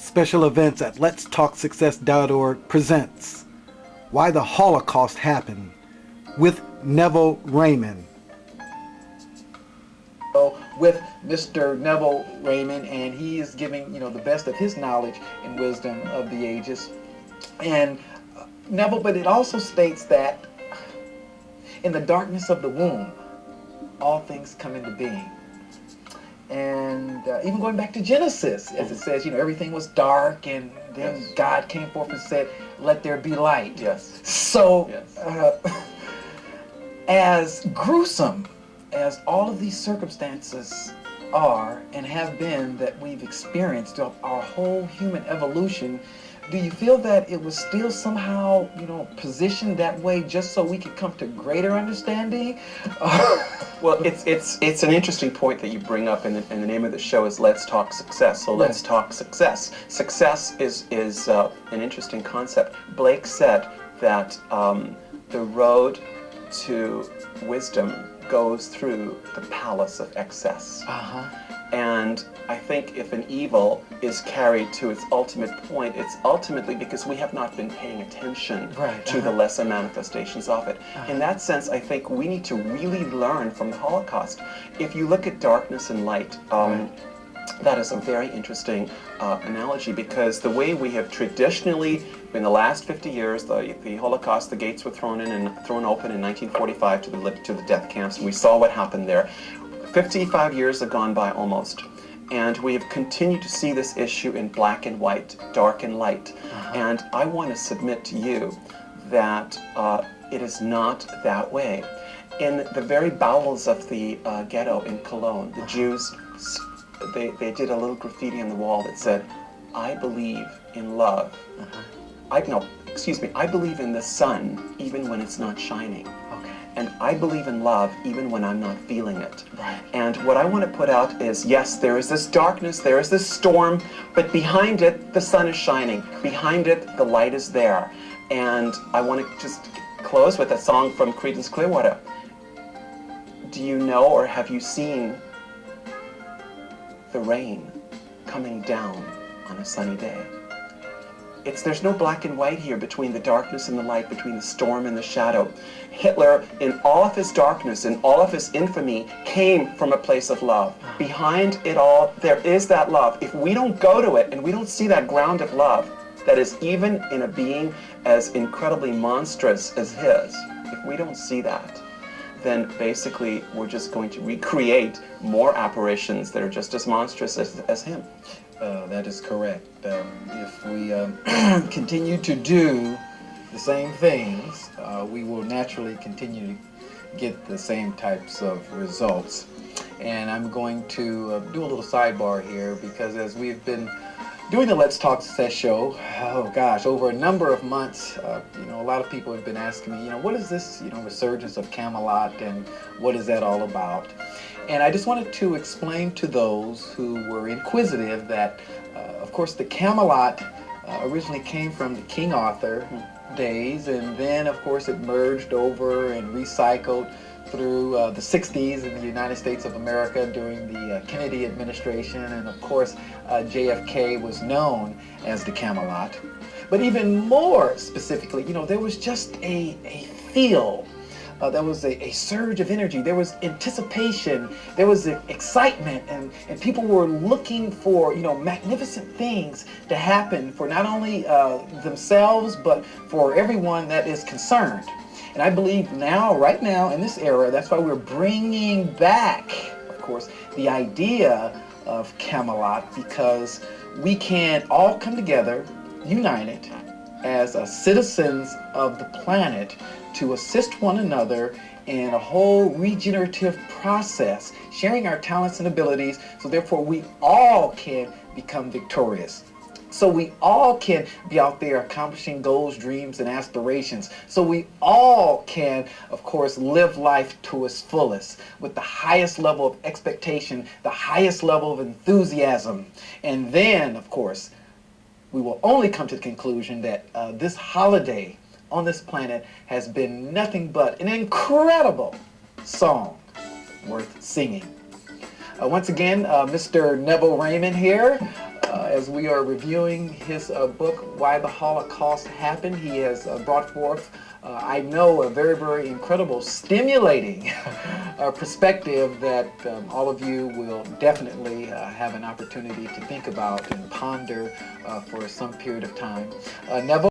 Special Events at letstalksuccess.org presents Why the Holocaust Happened with Neville Raymond. With Mr. Neville Raymond, and he is giving, the best of his knowledge and wisdom of the ages. And Neville, but it also states that in the darkness of the womb, all things come into being. And even going back to Genesis, as it says, everything was dark, and then yes, God came forth and said, "Let there be light." Yes. So, yes. As gruesome as all of these circumstances are and have been that we've experienced throughout our whole human evolution, do you feel that it was still somehow, positioned that way just so we could come to greater understanding? Well, it's an interesting point that you bring up, and the name of the show is Let's Talk Success. So let's talk success. Success is an interesting concept. Blake said that the road to wisdom goes through the palace of excess. And I think if an evil is carried to its ultimate point, it's ultimately because we have not been paying attention to the lesser manifestations of it. In that sense, I think we need to really learn from the Holocaust. If you look at darkness and light, that is a very interesting analogy, because the way we have traditionally, in the last 50 years, the Holocaust, the gates were thrown open in 1945 to the death camps, and we saw what happened there. 55 years have gone by almost, and we have continued to see this issue in black and white, dark and light. And I want to submit to you that it is not that way. In the very bowels of the ghetto in Cologne, the Jews, they did a little graffiti on the wall that said, "I believe in love." I believe in the sun even when it's not shining. And I believe in love even when I'm not feeling it. And what I want to put out is, yes, there is this darkness, there is this storm, but behind it, the sun is shining. Behind it, the light is there. And I want to just close with a song from Creedence Clearwater. Do you know, or have you seen the rain coming down on a sunny day? There's no black and white here between the darkness and the light, between the storm and the shadow. Hitler, in all of his darkness, in all of his infamy, came from a place of love. Behind it all, there is that love. If we don't go to it and we don't see that ground of love that is even in a being as incredibly monstrous as his, if we don't see that, then basically we're just going to recreate more apparitions that are just as monstrous as him. That is correct. If we continue to do the same things, we will naturally continue to get the same types of results. And I'm going to do a little sidebar here, because as we've been doing the Let's Talk Success show, over a number of months, a lot of people have been asking me, what is this, resurgence of Camelot, and what is that all about? And I just wanted to explain to those who were inquisitive that, of course, the Camelot originally came from the King Arthur days, and then, of course, it merged over and recycled through the 60s in the United States of America during the Kennedy administration, and of course JFK was known as the Camelot. But even more specifically, there was just a feel. There was a surge of energy. There was anticipation. There was excitement, and people were looking for magnificent things to happen for not only themselves, but for everyone that is concerned. And I believe right now, in this era, that's why we're bringing back, of course, the idea of Camelot, because we can all come together, united, as citizens of the planet, to assist one another in a whole regenerative process, sharing our talents and abilities, so therefore we all can become victorious. So we all can be out there accomplishing goals, dreams, and aspirations. So we all can, of course, live life to its fullest with the highest level of expectation, the highest level of enthusiasm. And then, of course, we will only come to the conclusion that this holiday on this planet has been nothing but an incredible song worth singing. Once again, Mr. Neville Raymond here. as we are reviewing his book, Why the Holocaust Happened. He has brought forth, I know, a very, very incredible, stimulating perspective that all of you will definitely have an opportunity to think about and ponder for some period of time. Neville.